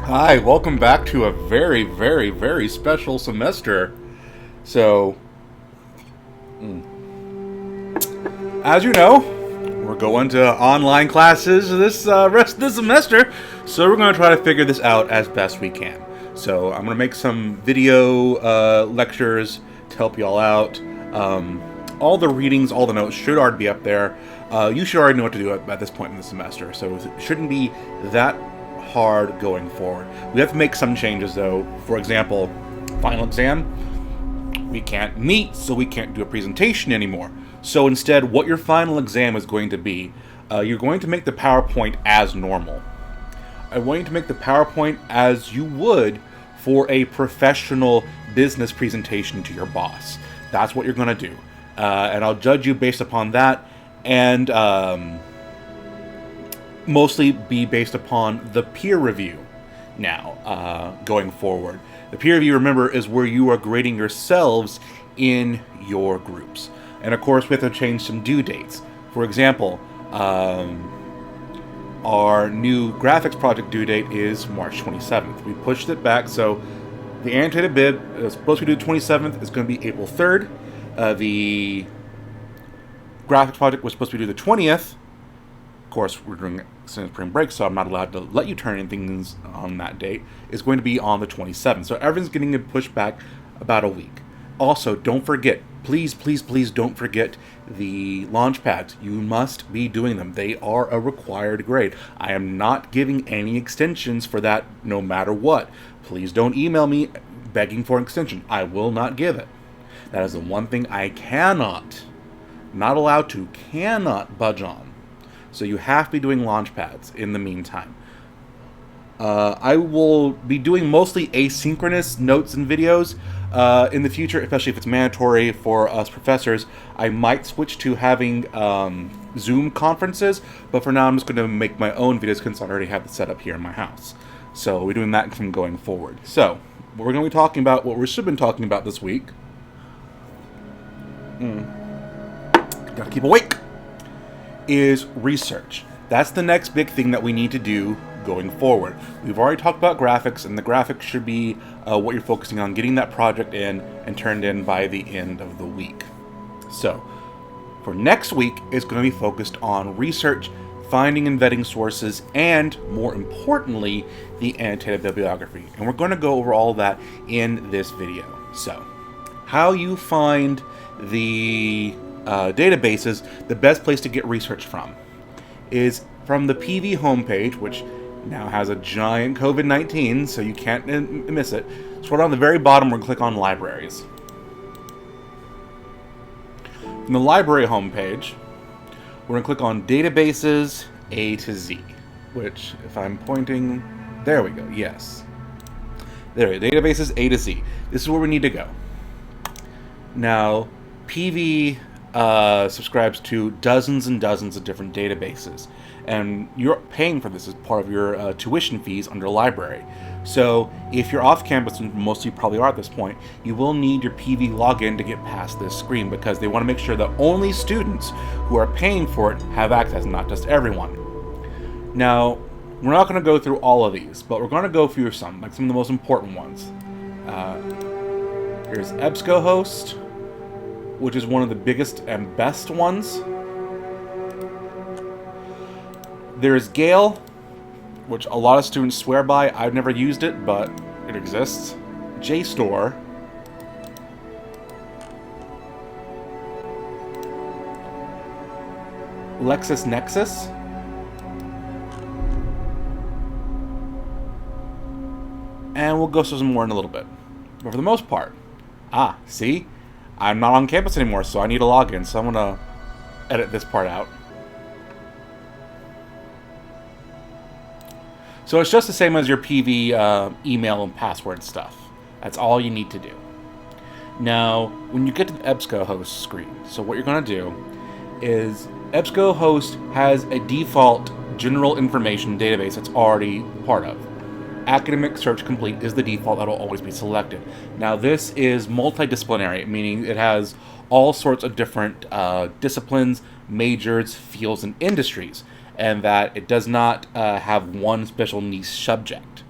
Hi, welcome back to a very, very, very special semester. So, as you know, we're going to online classes this rest of the semester, so we're going to try to figure this out as best we can. So, I'm going to make some video lectures to help you all out. All the readings, all the notes should already be up there. You should already know what to do at this point in the semester, so it shouldn't be that hard going forward. We have to make some changes though. For example, final exam, we can't meet, so we can't do a presentation anymore. So instead, what your final exam is going to be, you're going to make the PowerPoint as normal. I want you to make the PowerPoint as you would for a professional business presentation to your boss. That's what you're going to do. And I'll judge you based upon that, and mostly be based upon the peer review now, going forward. The peer review, remember, is where you are grading yourselves in your groups. And of course, we have to change some due dates. For example, our new graphics project due date is March 27th. We pushed it back, so the annotated bib is supposed to be due 27th. It's going to be April 3rd. The graphics project was supposed to be due the 20th. Of course, we're doing spring break, so I'm not allowed to let you turn in things on that date. It's going to be on the 27th. So everything's getting pushed back about a week. Also, don't forget, please, please, please don't forget the launch pads. You must be doing them. They are a required grade. I am not giving any extensions for that no matter what. Please don't email me begging for an extension. I will not give it. That is the one thing I cannot, not allowed to, cannot budge on. So you have to be doing launch pads in the meantime. I will be doing mostly asynchronous notes and videos in the future, especially if it's mandatory for us professors. I might switch to having Zoom conferences, but for now I'm just going to make my own videos since I already have it set up here in my house. So we're doing that from going forward. So what we're going to be talking about, what we should have been talking about this week, gotta keep awake, is research. That's the next big thing that we need to do going forward. We've already talked about graphics, and the graphics should be what you're focusing on, getting that project in and turned in by the end of the week. So for next week, it's going to be focused on research, finding and vetting sources, and more importantly, the annotated bibliography. And we're going to go over all that in this video. So how you find the databases, the best place to get research from is from the PV homepage, which now has a giant COVID-19, so you can't miss it. Scroll down the very bottom, we're going to click on libraries. From the library homepage, we're going to click on databases A to Z, which, if I'm pointing, there we go, yes. There we go, databases A to Z. This is where we need to go. Now, PV subscribes to dozens and dozens of different databases, and you're paying for this as part of your tuition fees under library. So if you're off campus, and most of you probably are at this point, you will need your PV login to get past this screen, because they want to make sure that only students who are paying for it have access, not just everyone. Now, we're not going to go through all of these, but we're going to go through some, like some of the most important ones. Here's EBSCOhost, which is one of the biggest and best ones. There's Gale, which a lot of students swear by. I've never used it, but it exists. JSTOR. LexisNexis. And we'll go through some more in a little bit. But for the most part, see? I'm not on campus anymore, so I need a login, so I'm going to edit this part out. So it's just the same as your PV email and password stuff. That's all you need to do. Now, when you get to the EBSCOhost screen, so what you're going to do is EBSCOhost has a default general information database it's already part of. Academic Search Complete is the default that will always be selected. Now this is multidisciplinary, meaning it has all sorts of different disciplines, majors, fields, and industries, and that it does not have one special niche subject.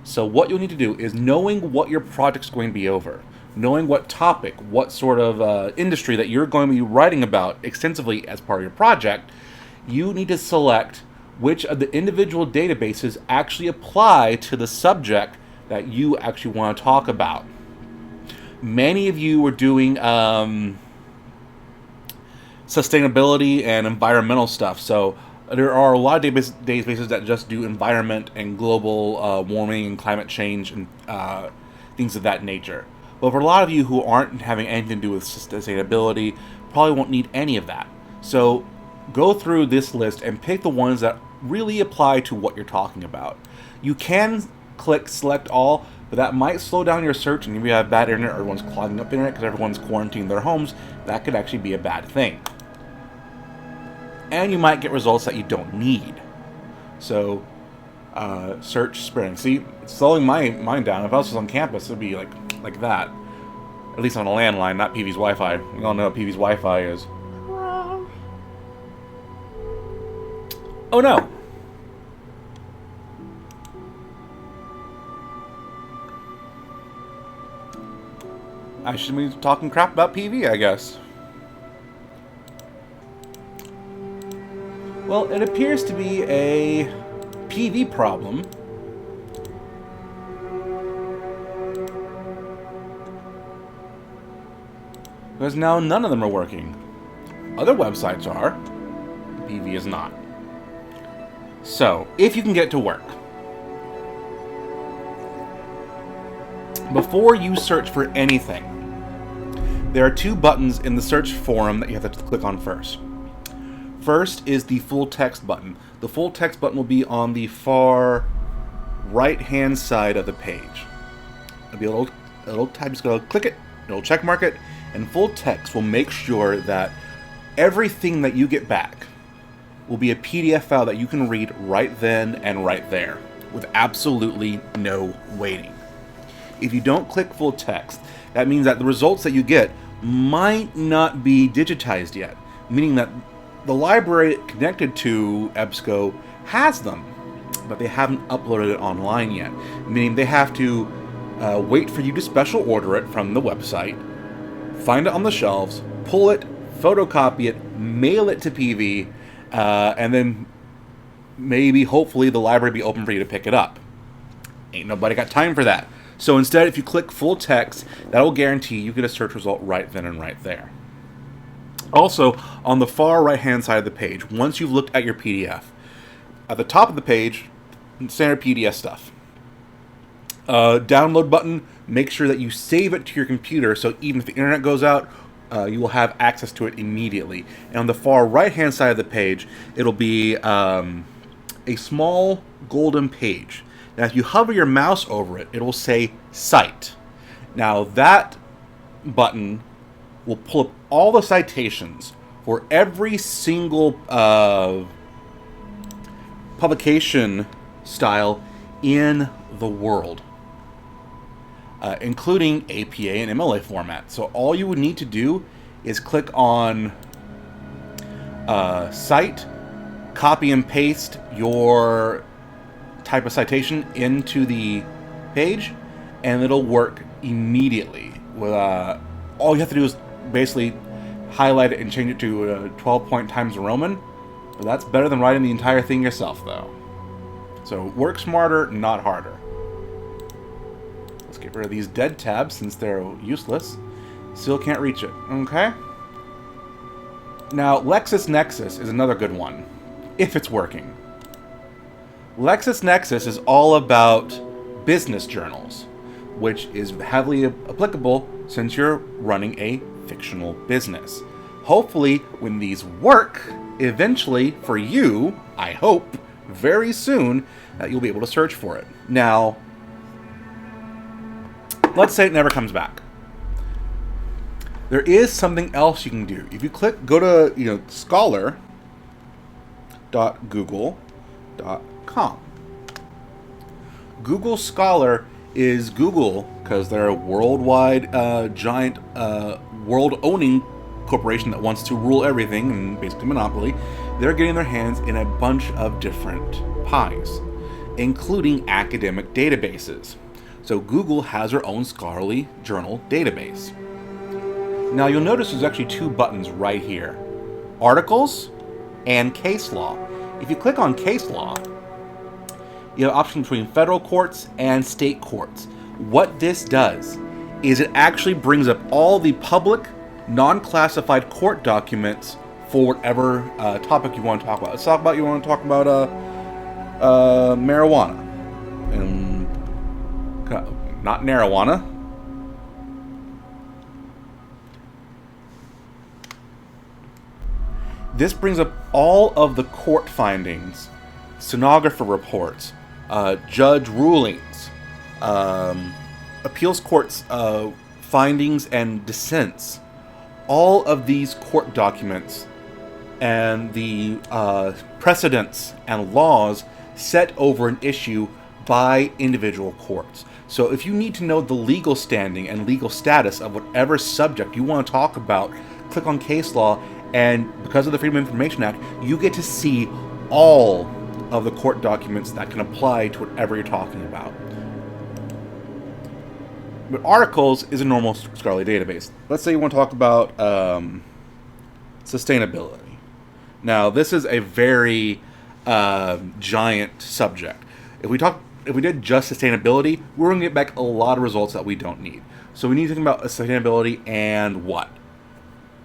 So what you'll need to do is, knowing what your project's going to be over, knowing what topic, what sort of industry that you're going to be writing about extensively as part of your project, you need to select which of the individual databases actually apply to the subject that you actually want to talk about. Many of you are doing sustainability and environmental stuff, so there are a lot of databases that just do environment and global warming and climate change and things of that nature. But for a lot of you who aren't having anything to do with sustainability, probably won't need any of that. So go through this list and pick the ones that really apply to what you're talking about. You can click select all, but that might slow down your search, and if you have bad internet or everyone's clogging up internet because everyone's quarantining their homes, that could actually be a bad thing. And you might get results that you don't need. So, search spreading. See, it's slowing mine down. If I was just on campus, it would be like that. At least on a landline, not PV's Wi-Fi. We all know what PV's Wi-Fi is. Oh no! I should be talking crap about PV, I guess. Well, it appears to be a PV problem. Because now none of them are working. Other websites are. PV is not. So, if you can get to work, before you search for anything, there are two buttons in the search forum that you have to click on first. First is the full text button. The full text button will be on the far right-hand side of the page. It'll be a little tab. Just go click it, it'll check mark it, and full text will make sure that everything that you get back will be a PDF file that you can read right then and right there, with absolutely no waiting. If you don't click full text, that means that the results that you get might not be digitized yet, meaning that the library connected to EBSCO has them, but they haven't uploaded it online yet, meaning they have to wait for you to special order it from the website, find it on the shelves, pull it, photocopy it, mail it to PV, and then maybe, hopefully, the library be open for you to pick it up. Ain't nobody got time for that. So instead, if you click full text, that will guarantee you get a search result right then and right there. Also, on the far right-hand side of the page, once you've looked at your PDF, at the top of the page, standard PDF stuff. Download button, make sure that you save it to your computer, so even if the internet goes out, you will have access to it immediately. And on the far right-hand side of the page, it'll be a small golden page. Now, if you hover your mouse over it, it will say Cite. Now, that button will pull up all the citations for every single publication style in the world, including APA and MLA format. So all you would need to do is click on Cite, copy and paste your type of citation into the page, and it'll work immediately. All you have to do is basically highlight it and change it to 12-point Times Roman. But that's better than writing the entire thing yourself, though. So work smarter, not harder. Let's get rid of these dead tabs since they're useless. Still can't reach it. Okay. Now, LexisNexis is another good one, if it's working. LexisNexis is all about business journals, which is heavily applicable since you're running a fictional business. Hopefully, when these work, eventually, for you, I hope, very soon, you'll be able to search for it. Now, let's say it never comes back. There is something else you can do. If you go to, scholar.google.com. Google Scholar is Google, because they're a worldwide, giant, world-owning corporation that wants to rule everything, and basically monopoly. They're getting their hands in a bunch of different pies. including academic databases. So Google has their own scholarly journal database. Now you'll notice there's actually two buttons right here, articles and case law. If you click on case law, you have options between federal courts and state courts. What this does is it actually brings up all the public, non-classified court documents for whatever topic you want to talk about. Let's talk about, you want to talk about marijuana. Not marijuana. This brings up all of the court findings, stenographer reports, judge rulings, appeals courts findings and dissents, all of these court documents and the precedents and laws set over an issue by individual courts. So if you need to know the legal standing and legal status of whatever subject you want to talk about, click on case law, and because of the Freedom of Information Act, you get to see all of the court documents that can apply to whatever you're talking about. But articles is a normal scholarly database. Let's say you want to talk about sustainability. Now, this is a very giant subject. If we did just sustainability, we're going to get back a lot of results that we don't need. So we need to think about sustainability and what.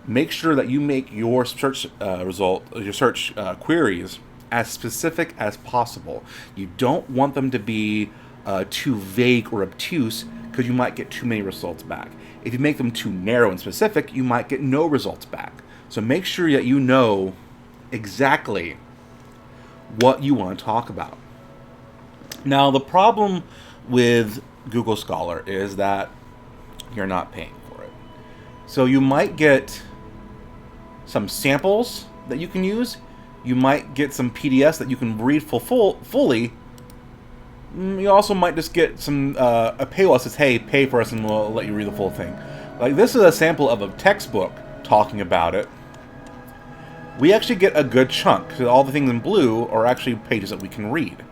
Make sure that you make your search queries as specific as possible. You don't want them to be too vague or obtuse, because you might get too many results back. If you make them too narrow and specific, you might get no results back. So make sure that you know exactly what you want to talk about. Now, the problem with Google Scholar is that you're not paying for it. So you might get some samples that you can use. You might get some PDFs that you can read fully. You also might just get some a paywall that says, hey, pay for us and we'll let you read the full thing. Like, this is a sample of a textbook talking about it. We actually get a good chunk, because all the things in blue are actually pages that we can read.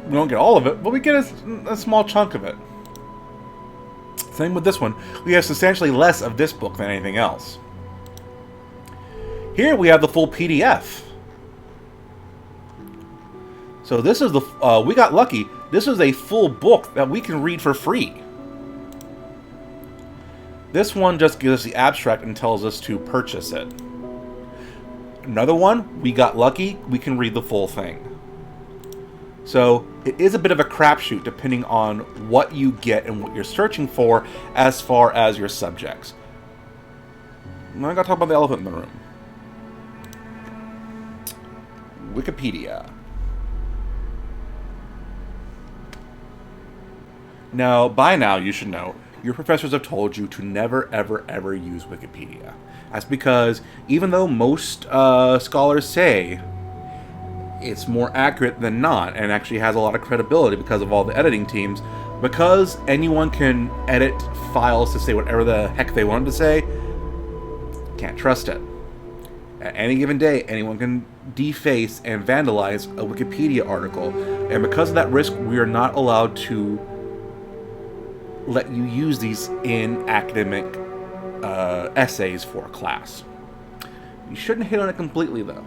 We don't get all of it, but we get a small chunk of it. Same with this one. We have substantially less of this book than anything else. Here we have the full PDF. So this is the, we got lucky. This is a full book that we can read for free. This one just gives us the abstract and tells us to purchase it. Another one, we got lucky. We can read the full thing. So it is a bit of a crapshoot depending on what you get and what you're searching for as far as your subjects. Now I gotta talk about the elephant in the room. Wikipedia. Now, by now, you should know, your professors have told you to never, ever, ever use Wikipedia. That's because, even though most scholars say it's more accurate than not, and actually has a lot of credibility because of all the editing teams, because anyone can edit files to say whatever the heck they want to say, can't trust it. At any given day, anyone can deface and vandalize a Wikipedia article, and because of that risk, we are not allowed to let you use these in academic essays for a class. You shouldn't hit on it completely, though.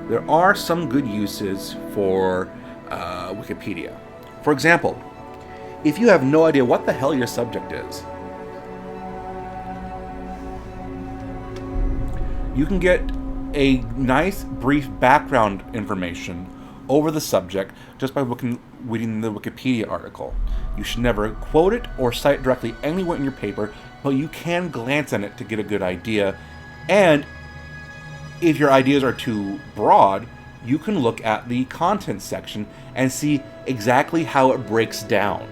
There are some good uses for Wikipedia. For example, if you have no idea what the hell your subject is, you can get a nice brief background information over the subject just by reading the Wikipedia article. You should never quote it or cite it directly anywhere in your paper, but you can glance at it to get a good idea. And if your ideas are too broad, you can look at the content section and see exactly how it breaks down.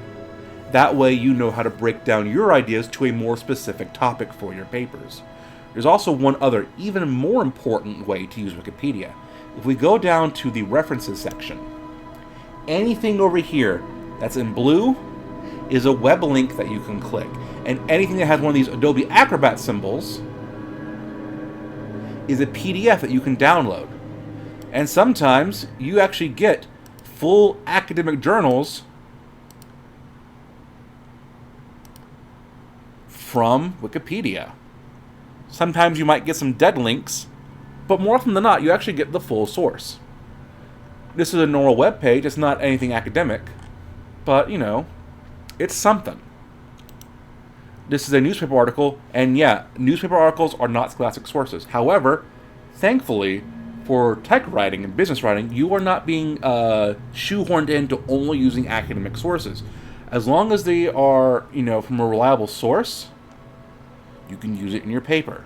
That way you know how to break down your ideas to a more specific topic for your papers. There's also one other, even more important way to use Wikipedia. If we go down to the references section, anything over here that's in blue is a web link that you can click. And anything that has one of these Adobe Acrobat symbols is a PDF that you can download. And sometimes you actually get full academic journals from Wikipedia. Sometimes you might get some dead links, but more often than not, you actually get the full source. This is a normal web page. It's not anything academic, but, you know, it's something. This is a newspaper article, and yeah, newspaper articles are not scholastic sources. However, thankfully, for tech writing and business writing, you are not being shoehorned into only using academic sources. As long as they are, you know, from a reliable source, you can use it in your paper.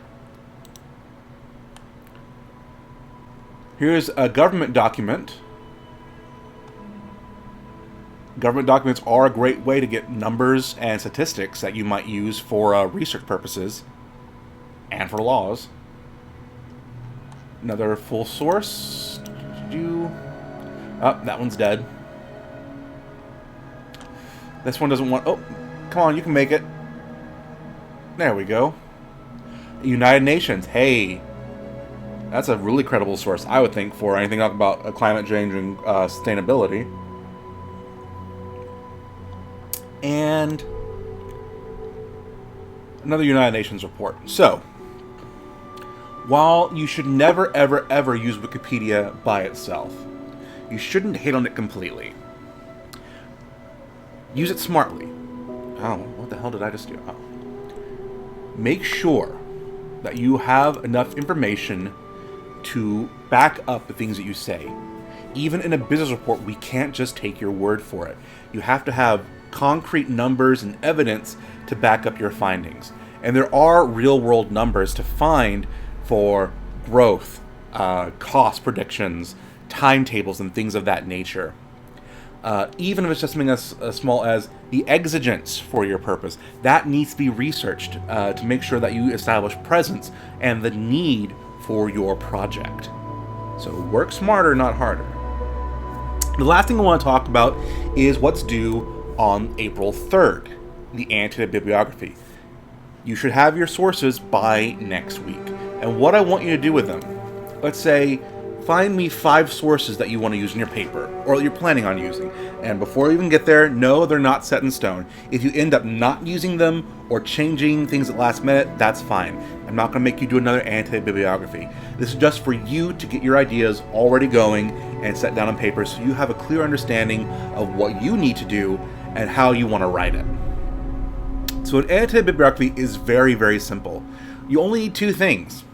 Here's a government document. Government documents are a great way to get numbers and statistics that you might use for research purposes and for laws. Another full source. Oh, that one's dead. This one doesn't want... Oh, come on, you can make it. There we go. United Nations. Hey, that's a really credible source, I would think, for anything about climate change and sustainability. And another United Nations report. So, while you should never, ever, ever use Wikipedia by itself, you shouldn't hate on it completely. Use it smartly. Oh, what the hell did I just do? Oh. Make sure that you have enough information to back up the things that you say. Even in a business report, we can't just take your word for it. You have to have concrete numbers and evidence to back up your findings. And there are real-world numbers to find for growth, cost predictions, timetables, and things of that nature. Even if it's just something as small as the exigence for your purpose, that needs to be researched to make sure that you establish presence and the need for your project. So work smarter, not harder. The last thing I want to talk about is what's due on April 3rd, the annotated bibliography. You should have your sources by next week. And what I want you to do with them, let's say, find me 5 sources that you want to use in your paper, or that you're planning on using. And before you even get there, no, they're not set in stone. If you end up not using them or changing things at last minute, that's fine. I'm not going to make you do another annotated bibliography. This is just for you to get your ideas already going and set down on paper so you have a clear understanding of what you need to do and how you want to write it. So an annotated bibliography is very, very simple. You only need 2 things.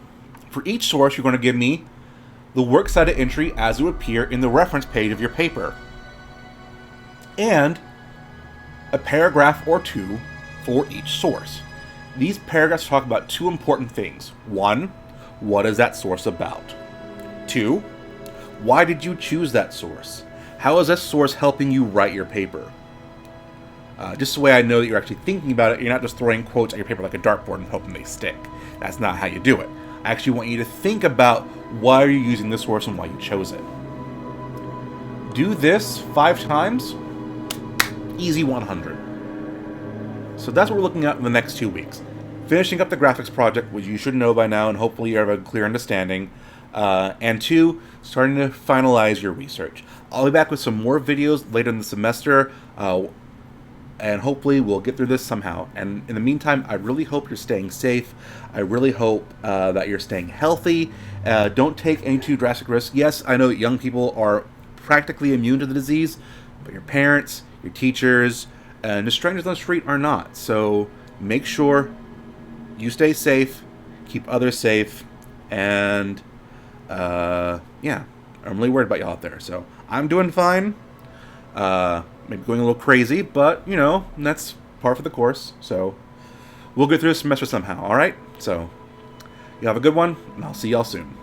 For each source, you're going to give me the works cited entry as it would appear in the reference page of your paper, and a paragraph or 2 for each source. These paragraphs talk about 2 important things. 1, what is that source about? 2, why did you choose that source? How is that source helping you write your paper? Just the way I know that you're actually thinking about it, you're not just throwing quotes at your paper like a dartboard and hoping they stick. That's not how you do it. I actually want you to think about why are you using this source and why you chose it. Do this 5 times, easy 100. So that's what we're looking at in the next 2 weeks. Finishing up the graphics project, which you should know by now, and hopefully you have a clear understanding. And 2, starting to finalize your research. I'll be back with some more videos later in the semester, and hopefully we'll get through this somehow. And in the meantime, I really hope you're staying safe. I really hope that you're staying healthy. Don't take any too drastic risks. Yes, I know that young people are practically immune to the disease, but your parents, your teachers, and the strangers on the street are not. So make sure you stay safe, keep others safe, and yeah, I'm really worried about y'all out there. So I'm doing fine. Maybe going a little crazy, but, you know, that's par for the course. So we'll get through this semester somehow, all right? So you have a good one, and I'll see y'all soon.